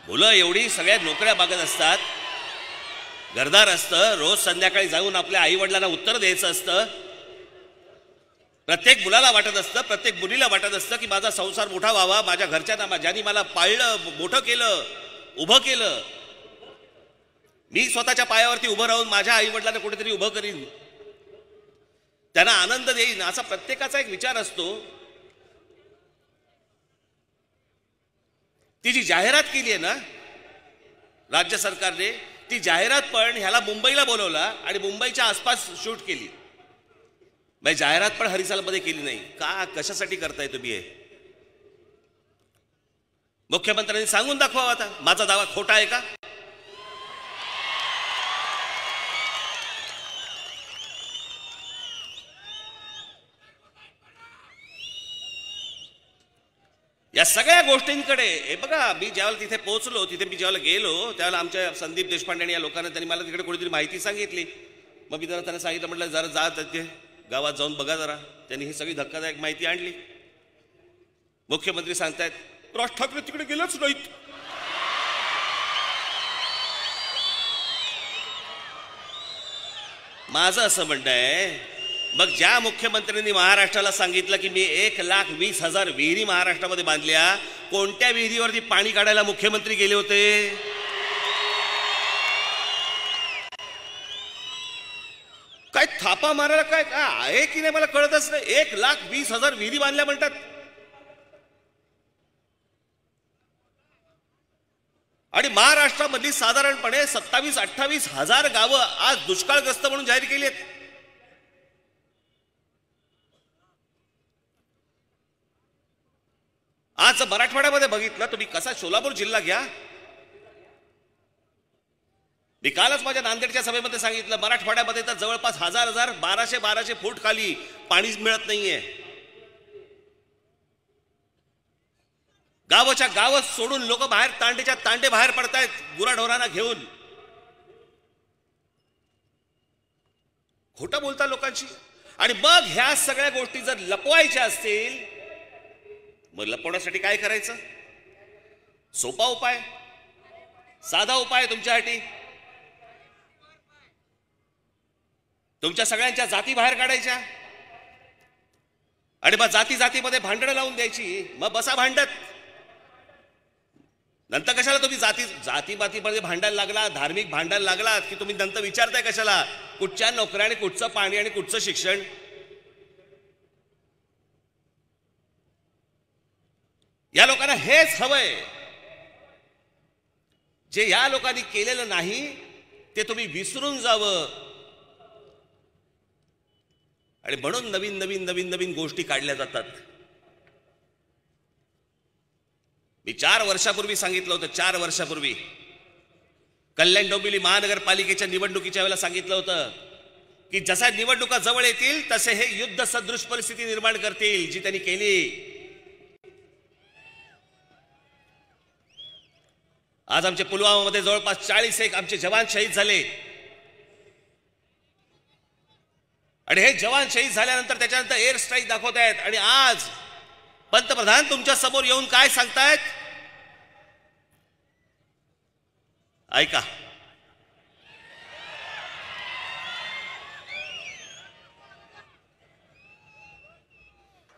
मुलं एवढी सगळ्या नोकऱ्या बघत असतात, घरदार असतं, रोज संध्याकाळी जाऊन आपल्या आई वडिलांना उत्तर द्यायचं असतं. प्रत्येक मुलाला वाटत असतं, प्रत्येक मुलीला वाटत असतं की माझा संसार मोठा व्हावा, माझ्या घरच्यांना, ज्यांनी मला पाळलं, मोठं केलं, उभं केलं, मी स्वतःच्या पायावरती उभं राहून माझ्या आई वडिलांना कुठेतरी उभं करीन, त्यांना आनंद देईन, असा प्रत्येकाचा एक विचार असतो. ती जी जाहिरात केली आहे ना राज्य सरकारने, ती जाहिरात पण ह्याला मुंबईला बोलवला आणि मुंबईच्या आसपास शूट केली. म्हणजे जाहिरात पण हरिसालमध्ये केली नाही का? कशासाठी करताय तुम्ही हे? मुख्यमंत्र्यांनी सांगून दाखवा आता, माझा दावा खोटा आहे का? या सगळ्या गोष्टींकडे हे बघा, मी ज्यावेळेला तिथे पोहोचलो, तिथे मी ज्यावेळेला गेलो त्यावेळेला आमच्या संदीप देशपांडे आणि या लोकांना, त्यांनी मला तिकडे कोणीतरी माहिती सांगितली. मग मी जरा त्यांना सांगितलं, म्हटलं जरा जा तिथे गावात जाऊन बघा जरा. त्यांनी ही सगळी धक्कादायक माहिती आणली. मुख्यमंत्री सांगतायत राज ठाकरे तिकडे गेलेच नाहीत. माझं असं म्हणणं आहे, मग ज्या मुख्यमंत्र्यांनी महाराष्ट्राला सांगितलं की मी 1,20,000 विहिरी महाराष्ट्रामध्ये बांधल्या, कोणत्या विहिरीवरती पाणी काढायला मुख्यमंत्री गेले होते? काय थापा मारायला काय आहे की नाही मला कळतच नाही. 1,20,000 विहिरी बांधल्या म्हणतात. आणि महाराष्ट्रामधली साधारणपणे 27-28,000 गावं आज दुष्काळग्रस्त म्हणून जाहीर केली आहेत. आज मराठवाड्यामध्ये बघितलं तुम्ही, कसा सोलापूर जिल्हा घ्या, मी कालच माझ्या नांदेडच्या सभेमध्ये सांगितलं, मराठवाड्यामध्ये तर जवळपास 1,000-1,200 फूट खाली पाणीच मिळत नाहीये. गावाच्या गावच सोडून लोक बाहेर तांडेच्या तांडे बाहेर पडतायत गुराढोरांना घेऊन. खोटं बोलता लोकांची. आणि मग ह्या सगळ्या गोष्टी जर लपवायच्या असतील, मग लपवण्यासाठी काय करायचं? सोपा उपाय, साधा उपाय तुमच्यासाठी. तुमच्या सगळ्यांच्या जाती बाहेर काढायच्या आणि मग जाती जातीमध्ये भांडणं लावून द्यायची. मग बसा भांडत. नंतर कशाला तुम्ही जातीपातीमध्ये भांडायला लागला, धार्मिक भांडायला लागलात की तुम्ही नंतर विचारताय कशाला कुठच्या नोकऱ्या आणि कुठचं पाणी आणि कुठचं शिक्षण? या लोकांना हेच हवंय. जे या लोकांनी केलेलं नाही ते तुम्ही विसरून जावं. आणि म्हणून नवीन नवीन नवीन नवीन गोष्टी काढल्या जातात. मी 4 वर्षापूर्वी सांगितलं होतं, 4 वर्षापूर्वी कल्याण डोंबिवली महानगरपालिकेच्या निवडणुकीच्या वेळेला सांगितलं होतं की जसा निवडणुका जवळ येतील तसे हे युद्ध सदृश परिस्थिती निर्माण करतील, जी त्यांनी केली. आज आमचे पुलवामामध्ये जवळपास 40 आमचे जवान शहीद झाले आणि हे जवान शहीद झाल्यानंतर त्याच्यानंतर एअर स्ट्राईक दाखवत आहेत आणि आज पंतप्रधान तुमच्या समोर येऊन काय सांगतायत ऐका.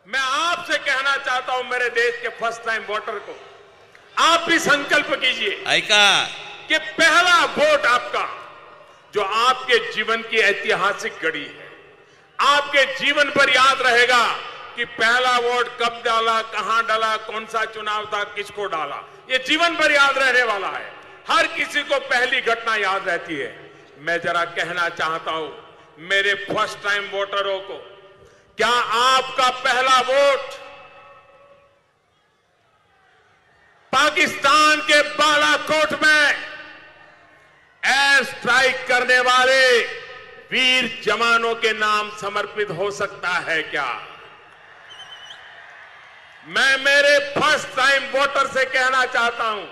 मैं आपसे कहना चाहता हूं मेरे देश के फर्स्ट टाइम वोटर को, आप भी संकल्प कीजिए ऐका कि पहला वोट आपका जो आपके जीवन की ऐतिहासिक घड़ी है, आपके जीवन पर याद रहेगा कि पहला वोट कब डाला, कहां डाला, कौन सा चुनाव था, किसको डाला, ये जीवन भर याद रहने वाला है. हर किसी को पहली घटना याद रहती है. मैं जरा कहना चाहता हूं मेरे फर्स्ट टाइम वोटरों को, क्या आपका पहला वोट पाकिस्तान के बालाकोट में एयर स्ट्राइक करने वाले वीर जवानों के नाम समर्पित हो सकता है क्या? मैं मेरे फर्स्ट टाइम वोटर से कहना चाहता हूं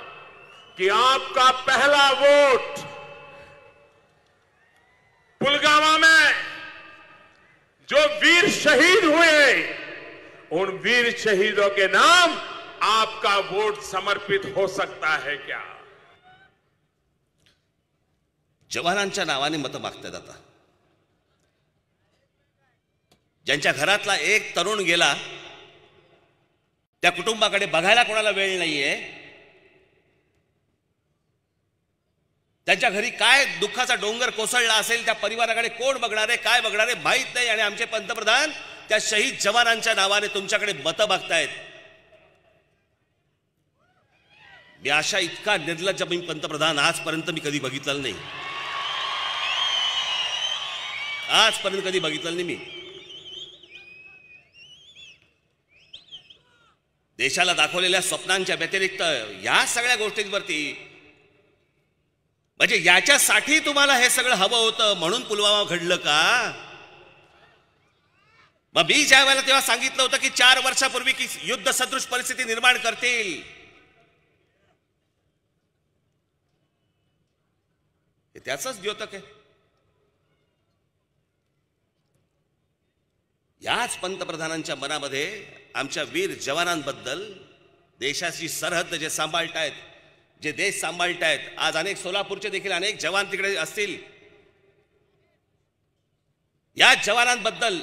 कि आपका पहला वोट पुलवामा में जो वीर शहीद हुए उन वीर शहीदों के नाम आपका वोट समर्पित हो सकता है क्या? जवानांच्या नावाने मतं मागतात. आता ज्यांच्या घरातला एक तरुण गेला त्या कुटुंबाकडे बघायला कोणाला वेळ नाहीये, त्यांच्या घरी काय दुःखाचा डोंगर कोसळला असेल त्या परिवाराकडे कोण बघणारे काय बघणारे माहीत नाही आणि आमचे पंतप्रधान त्या शहीद जवानांच्या नावाने तुमच्याकडे मतं मागतायत. मी अशा इतका निर्लज्ज मी पंतप्रधान आजपर्यंत मी कधी बघितलं नाही, आजपर्यंत कधी बघितलं नाही मी. देशाला दाखवलेल्या स्वप्नांच्या व्यतिरिक्त या सगळ्या गोष्टींवरती म्हणजे याच्यासाठी तुम्हाला हे सगळं हवं होतं म्हणून पुलवामा घडलं का? मग मी ज्या वेळेला तेव्हा सांगितलं होतं की 4 वर्षापूर्वी की युद्ध सदृश परिस्थिती निर्माण करतील, हे त्याचंच द्योतक आहे. याच पंतप्रधानांच्या मनामध्ये आमच्या वीर जवानांबद्दल, देशाची सरहद्द जे सांभाळतायत, जे देश सांभाळतायत, आज अनेक सोलापूरचे देखील अनेक जवान तिकडे असतील, या जवानांबद्दल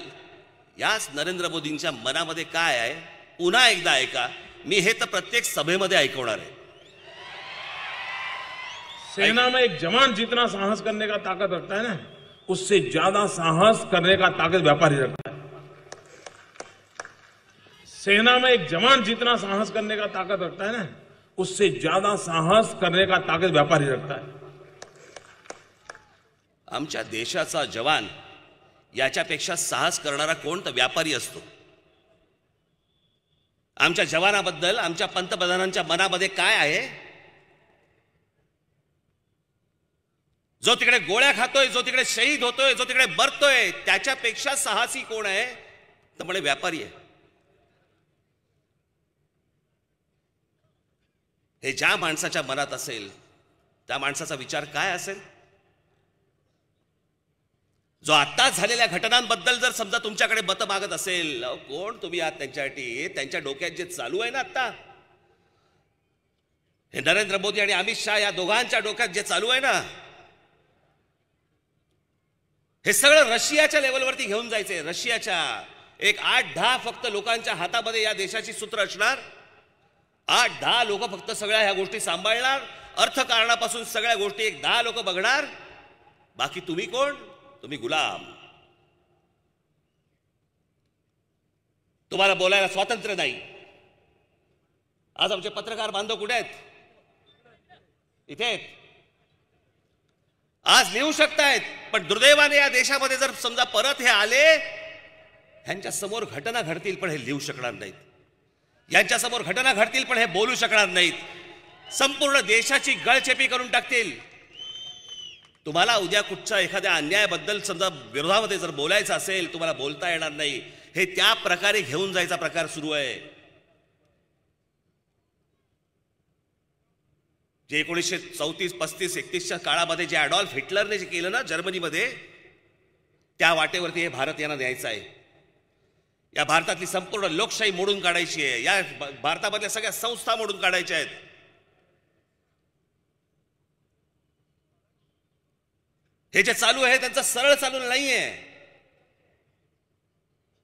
याच नरेंद्र मोदींच्या मनामध्ये काय आहे पुन्हा एकदा ऐका. मी हे तर प्रत्येक सभेमध्ये ऐकवणार आहे. सेना में एक जवान जितना साहस करने का ताकत रखता है ना, उससे ज्यादा साहस करने का ताकत व्यापारी रखता है. सेना में एक जवान जितना साहस करने का ताकत रखता है ना, उससे ज्यादा साहस करने का ताकत व्यापारी रखता है. आमच्या देशाचा जवान याच्यापेक्षा साहस करणारा कोण तर व्यापारी असतो. आमच्या जवानाबद्दल आमच्या पंतप्रधानांच्या मनामध्ये काय आहे? जो तिकडे गोळ्या खातोय, जो तिकडे शहीद होतोय, जो तिकडे मरतोय, त्याच्यापेक्षा साहसी कोण आहे तर म्हणे व्यापारी आहे. हे ज्या माणसाच्या मनात असेल त्या माणसाचा विचार काय असेल? जो आता झालेल्या घटनांबद्दल जर समजा तुमच्याकडे मतं मागत असेल, कोण तुम्ही आहात त्यांच्यासाठी? त्यांच्या डोक्यात जे चालू आहे ना आता, हे नरेंद्र मोदी आणि अमित शहा या दोघांच्या डोक्यात जे चालू आहे ना, हे सगळं रशियाच्या लेवलवरती घेऊन जायचंय. रशियाच्या एक 8-10 फक्त लोकांच्या हातामध्ये या देशाची सूत्र असणार. 8-10 लोक फक्त सगळ्या ह्या गोष्टी सांभाळणार. अर्थकारणापासून सगळ्या गोष्टी एक 10 लोक बघणार. बाकी तुम्ही कोण? तुम्ही गुलाम. तुम्हाला बोलायला स्वातंत्र्य नाही. आज आमचे पत्रकार बांधव कुठे आहेत? इथे आहेत. आज लिहू शकतायत, पण दुर्दैवाने या देशामध्ये जर समजा परत हे आले, ह्यांच्या समोर घटना घडतील पण हे लिहू शकणार नाहीत. यांच्या समोर घटना घडतील पण हे बोलू शकणार नाहीत. संपूर्ण देशाची गळचेपी करून टाकतील. तुम्हाला उद्या कुठच्या एखाद्या अन्यायाबद्दल समजा विरोधामध्ये जर बोलायचं असेल, तुम्हाला बोलता येणार नाही. हे त्या प्रकारे घेऊन जायचा प्रकार सुरू आहे. जे 1934, 35, 31च्या काळामध्ये जे ॲडॉल्फ हिटलरने जे केलं ना जर्मनीमध्ये, त्या वाटेवरती हे भारत यांना न्यायचं आहे. या भारतातली संपूर्ण लोकशाही मोडून काढायची आहे. या भारतामधल्या सगळ्या संस्था मोडून काढायच्या आहेत. हे जे चालू आहे त्यांचं सरळ चालू नाहीये.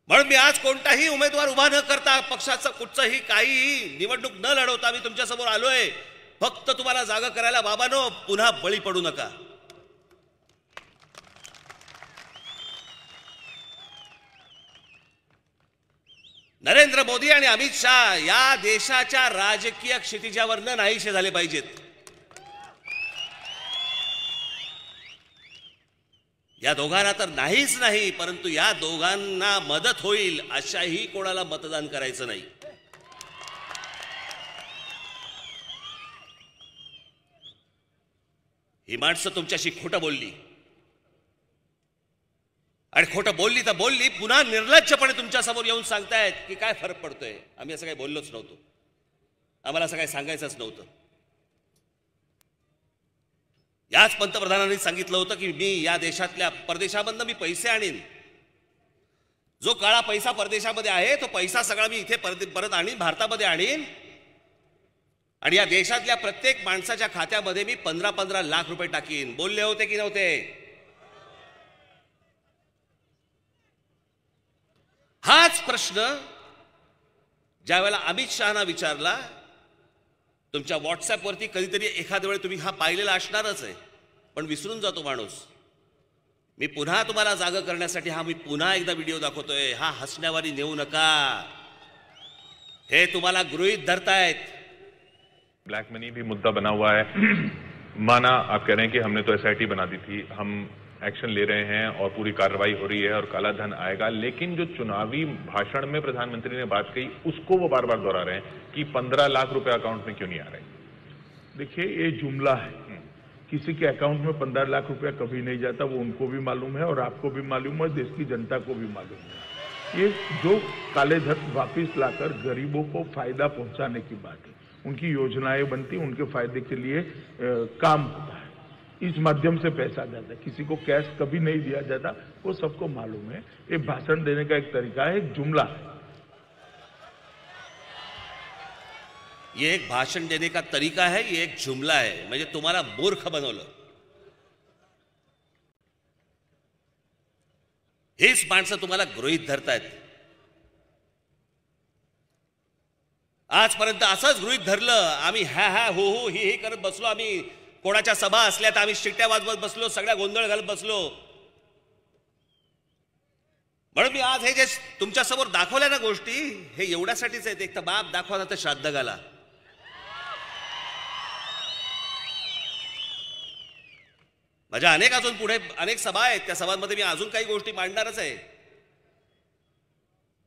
म्हणून मी आज कोणताही उमेदवार उभा न करता, पक्षाचं कुठचंही काही निवडणूक न लढवता मी तुमच्या समोर आलोय. फक्त तुम्हाला जागा करायला. बाबांनो, पुन्हा बळी पडू नका. नरेंद्र मोदी आणि अमित शहा या देशाच्या राजकीय क्षितिजावरनं नाहीसे झाले पाहिजेत. या दोघांना तर नाहीच नाही, परंतु या दोघांना मदत होईल अशाही कोणाला मतदान करायचं नाही. ही माणसं तुमच्याशी खोटं बोलली आणि खोटं बोलली तर बोलली, पुन्हा निर्लज्जपणे तुमच्या समोर येऊन सांगतायत की काय फरक पडतोय. आम्ही असं काही बोललोच नव्हतो, आम्हाला असं काही सांगायचंच नव्हतं. याच पंतप्रधानांनी सांगितलं होतं की मी या देशातल्या परदेशामधनं मी पैसे आणीन. जो काळा पैसा परदेशामध्ये आहे तो पैसा सगळा मी इथे परत आणीन, भारतामध्ये आणीन. आणि या देशातल्या प्रत्येक माणसाच्या खात्यामध्ये मी 15-15 लाख रुपये टाकीन. बोलले होते की नव्हते? हाच प्रश्न ज्या वेळेला अमित शहाना विचारला, तुमच्या व्हॉट्सअपवरती कधीतरी एखाद्या वेळी तुम्ही हा पाहिलेला असणारच आहे, पण विसरून जातो माणूस. मी पुन्हा तुम्हाला जागा करण्यासाठी मी पुन्हा एकदा व्हिडिओ दाखवतोय. हा हसण्यावारी नेऊ नका. हे तुम्हाला गृहीत धरतायत. ब्लैक मनी भी मुद्दा बना हुआ है. माना आप कह रहे हैं कि हमने तो एसआईटी बना दी थी, हम एक्शन ले रहे हैं और पूरी कार्रवाई हो रही है और काला धन आएगा, लेकिन जो चुनावी भाषण में प्रधानमंत्री ने बात कही उसको वो बार बार दोहरा रहे हैं कि 15 लाख रुपए अकाउंट में क्यों नहीं आ रहे. देखिए, ये जुमला है. किसी के अकाउंट में 15 लाख रुपया कभी नहीं जाता, वो उनको भी मालूम है और आपको भी मालूम है, देश की जनता को भी मालूम है. ये जो काले धन वापिस लाकर गरीबों को फायदा पहुंचाने की बात है. उनकी योजनाएं बनती, उनके फायदे के लिए काम होता है. इस माध्यम से पैसा जाता है, किसी को कैश कभी नहीं दिया जाता, वो सबको मालूम है. ये भाषण देने का एक तरीका है, एक जुमला है. ये एक भाषण देने का तरीका है, ये एक जुमला है. म्हणजे तुम्हाला मूर्ख बनवलं. हेच माणसं तुम्हाला गृहीत धरतायत. आजपर्यंत असंच गृहीत धरलं. आम्ही हा हा हो हो ही ही करत बसलो. आम्ही कोणाच्या सभा असल्या तर आम्ही शिट्ट्या वाजवत बसलो, सगळ्या गोंधळ घालत बसलो. म्हणून मी आज हे जे तुमच्या समोर दाखवल्या ना गोष्टी, हे एवढ्यासाठीच आहेत. एक तर बाप दाखवा ना तर श्राद्ध घाला. माझ्या अनेक अजून पुढे अनेक सभा आहेत, त्या सभांमध्ये मी अजून काही गोष्टी मांडणारच आहे.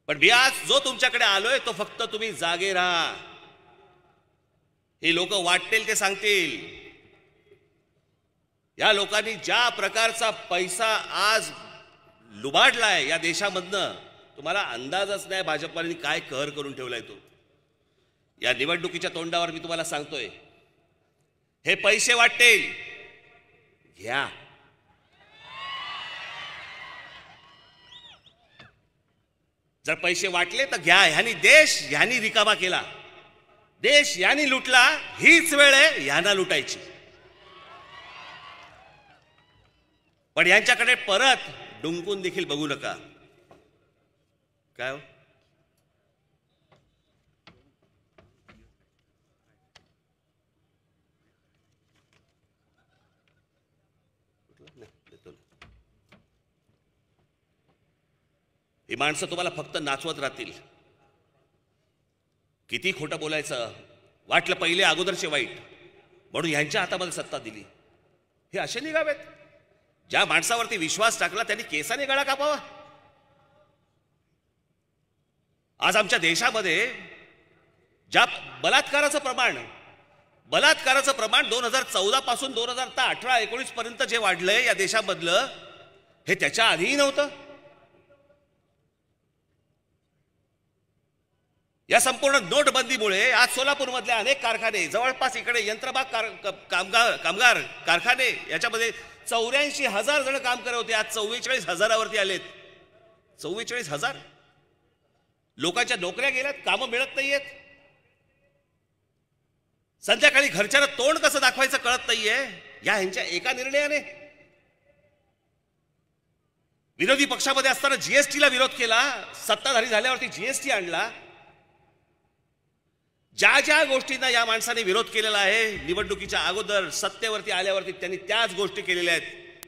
पण मी आज जो तुमच्याकडे आलोय तो फक्त तुम्ही जागे राहा. हे लोक वाटतील ते सांगतील. या लोकांनी ज्या प्रकारचा पैसा आज लुबाडलाय या देशामधनं, तुम्हाला अंदाजच नाही भाजपवाल्यांनी काय कहर करून ठेवलाय तो. या निवडणुकीच्या तोंडावर मी तुम्हाला सांगतोय, हे पैसे वाटतील, घ्या. जर पैसे वाटले तर घ्या. ह्यानी देश ह्यानी रिकामा केला, देश ह्यानी लुटला. हीच वेळ आहे ह्यांना लुटायची. पण यांच्याकडे परत डुंकून देखील बघू नका. काय हो, ही माणसं तुम्हाला फक्त नाचवत राहतील. किती खोटं बोलायचं. वाटलं पहिले अगोदरचे वाईट म्हणून ह्यांच्या हातामध्ये सत्ता दिली. हे असे निघावेत. ज्या माणसावरती विश्वास टाकला त्यांनी केसाने गळा कापावा. आज आमच्या देशामध्ये ज्या बलात्काराचं प्रमाण 2014 पासून 2018-19 पर्यंत जे वाढलंय या देशामधलं, हे त्याच्या आधीही नव्हतं. या संपूर्ण नोटबंदीमुळे आज सोलापूरमधल्या अनेक कारखाने, जवळपास इकडे यंत्रभाग कामगार कारखाने, याच्यामध्ये 84,000 जण काम करत होते, आज 44,000वरती आलेत. 44,000 लोकांच्या नोकऱ्या गेल्यात, कामं मिळत नाहीयेत. संध्याकाळी घरच्याला तोंड कसं दाखवायचं कळत नाहीये या ह्यांच्या एका निर्णयाने. विरोधी पक्षामध्ये असताना जीएसटीला विरोध केला, सत्ताधारी झाल्यावरती जीएसटी आणला. ज्या ज्या गोष्टींना या माणसाने विरोध केलेला आहे, निवडणुकीच्या अगोदर सत्तेवरती आल्यावरती त्यांनी त्याच गोष्टी केलेल्या आहेत.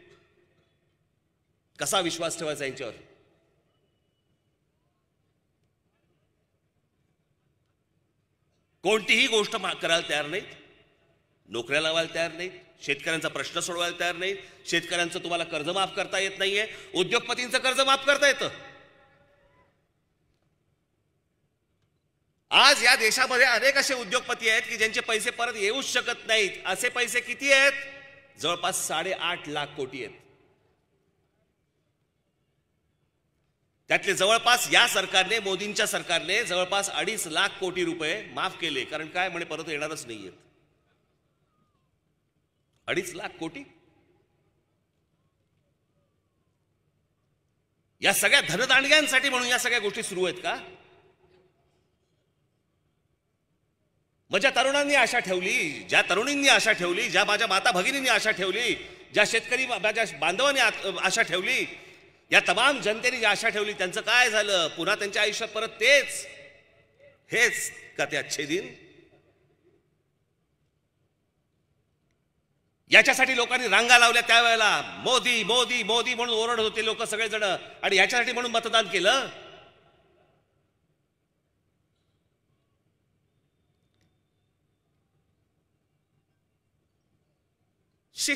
कसा विश्वास ठेवायचा यांच्यावर? कोणतीही गोष्ट करायला तयार नाहीत, नोकऱ्या लावायला तयार नाहीत, शेतकऱ्यांचा प्रश्न सोडवायला तयार नाहीत. शेतकऱ्यांचं तुम्हाला कर्ज माफ करता येत नाहीये, उद्योगपतींचं कर्ज माफ करता येतं. आज या देशामध्ये अनेक असे उद्योगपती आहेत की ज्यांचे पैसे परत येऊच शकत नाहीत. असे पैसे किती आहेत? जवळपास 8.5 लाख कोटी आहेत. त्यातले जवळपास या सरकारने, मोदींच्या सरकारने जवळपास 2.5 लाख कोटी रुपये माफ केले. कारण काय म्हणे, परत येणारच नाहीयेत. 2.5 लाख कोटी. या सगळ्या धनदांडग्यांसाठी म्हणून या सगळ्या गोष्टी सुरू आहेत का? मग ज्या तरुणांनी आशा ठेवली, ज्या तरुणींनी आशा ठेवली, ज्या माझ्या माता भगिनींनी आशा ठेवली, ज्या शेतकरी माझ्या बांधवांनी आशा ठेवली, या तमाम जनतेने जी आशा ठेवली, त्यांचं काय झालं? पुन्हा त्यांच्या आयुष्यात परत तेच, हेच का ते अच्छे दिन? याच्यासाठी लोकांनी रांगा लावल्या त्यावेळेला. मोदी मोदी मोदी म्हणून ओरडत होते लोक सगळेजण, आणि याच्यासाठी म्हणून मतदान केलं. शी,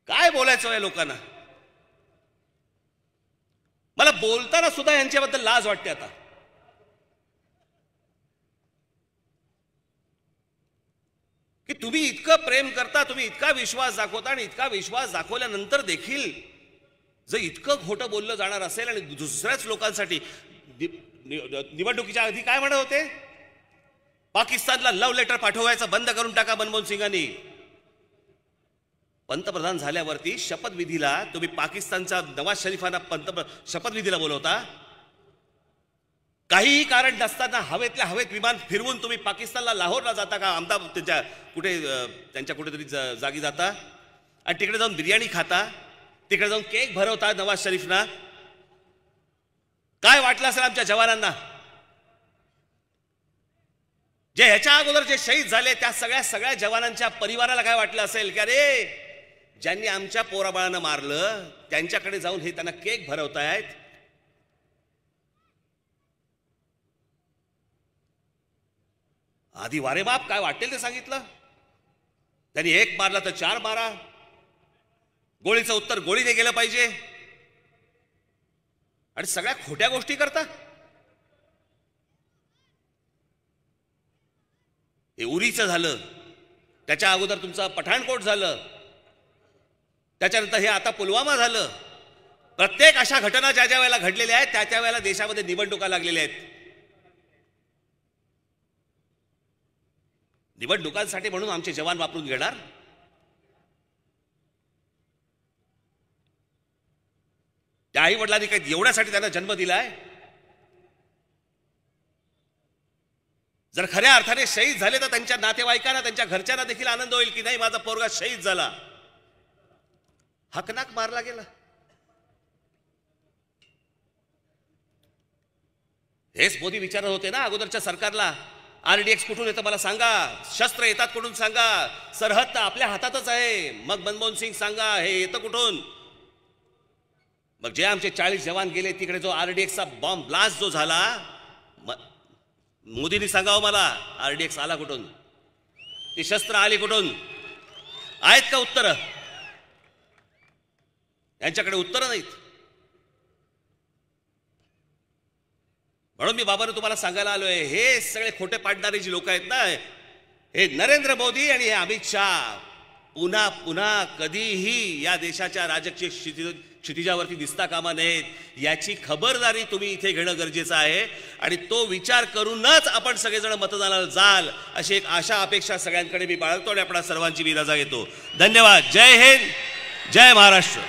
काय बोलायचं या लोकांना? मला बोलताना सुद्धा यांच्याबद्दल लाज वाटते आता. की तुम्ही इतकं प्रेम करता, तुम्ही इतका विश्वास दाखवता, आणि इतका विश्वास दाखवल्यानंतर देखील जर इतकं खोटं बोललं जाणार असेल, आणि दुसऱ्याच लोकांसाठी निवडणुकीच्या आधी काय म्हणत होते? पाकिस्तानला लव्ह लेटर पाठवायचं बंद करून टाका मनमोहन सिंगांनी. पंतप्रधान झाल्यावरती शपथविधीला तुम्ही पाकिस्तानचा नवाज शरीफांना शपथविधीला बोलवता. काहीही कारण नसताना हवेतल्या हवेत विमान फिरवून तुम्ही पाकिस्तानला, लाहोरला जाता का? अहमदाबाद त्यांच्या कुठेतरी जागी जाता, आणि तिकडे जाऊन बिर्याणी खाता, तिकडे जाऊन केक भरवता नवाज शरीफना. काय वाटलं असेल आमच्या जवानांना? जे ह्याच्या अगोदर जे शहीद झाले त्या सगळ्या जवानांच्या परिवाराला काय वाटलं असेल की अरे, ज्यांनी आमच्या पोराबाळांना मारलं त्यांच्याकडे जाऊन हे त्यांना केक भरवतायत. आधी वारे बाप काय वाटेल ते सांगितलं. त्यांनी 1 मारला तर 4 मारा. गोळीचं उत्तर गोळीने गेलं पाहिजे, आणि सगळ्या खोट्या गोष्टी करता. हे उरीचं झालं, त्याच्या अगोदर तुमचं पठाणकोट झालं, त्याच्यानंतर हे आता पुलवामा झालं. प्रत्येक अशा घटना ज्या ज्या वेळेला घडलेल्या आहेत त्या वेळेला देशामध्ये निवडणुका लागलेल्या आहेत. निवडणुकांसाठी म्हणून आमचे जवान वापरून घेणार. त्या आई वडिलांनी काही एवढ्यासाठी त्यांना जन्म दिलाय? जर खऱ्या अर्थाने शहीद झाले तर त्यांच्या नातेवाईकांना, त्यांच्या घरच्यांना देखील आनंद होईल की नाही, माझा पोरगा शहीद झाला. हकनाक मारला गेला. हेच मोदी विचारत होते ना अगोदरच्या सरकारला, आरडीएक्स कुठून येतं मला सांगा, शस्त्र येतात कुठून सांगा, सरहद तर आपल्या हातातच आहे. मग मनमोहन सिंग सांगा हे येतं कुठून? मग जे आमचे 40 जवान गेले तिकडे, जो आरडीएक्सचा बॉम्ब ब्लास्ट जो झाला, मोदींनी सांगावं मला आरडीएक्स आला कुठून, ती शस्त्र आली कुठून? आहेत का उत्तर? यांच्याकडे उत्तर नाहीत. म्हणून मी बाबांनो तुम्हाला सांगायला आलोय, हे सगळे खोटे पाडणारे जी लोक आहेत ना, हे नरेंद्र मोदी आणि हे अमित शाह पुन्हा पुन्हा कधीही या देशाच्या राजकीय क्षितिजावरती दिसता कामा नयेत याची खबरदारी तुम्ही इथे घेणं गरजेचं आहे आणि तो विचार करूनच आपण सगळेजण मतदानाला जाल अशी एक आशा अपेक्षा सगळ्यांकडे मी बाळगतो आणि आपणा सर्वांची मी रजा घेतो. धन्यवाद. जय हिंद, जय महाराष्ट्र.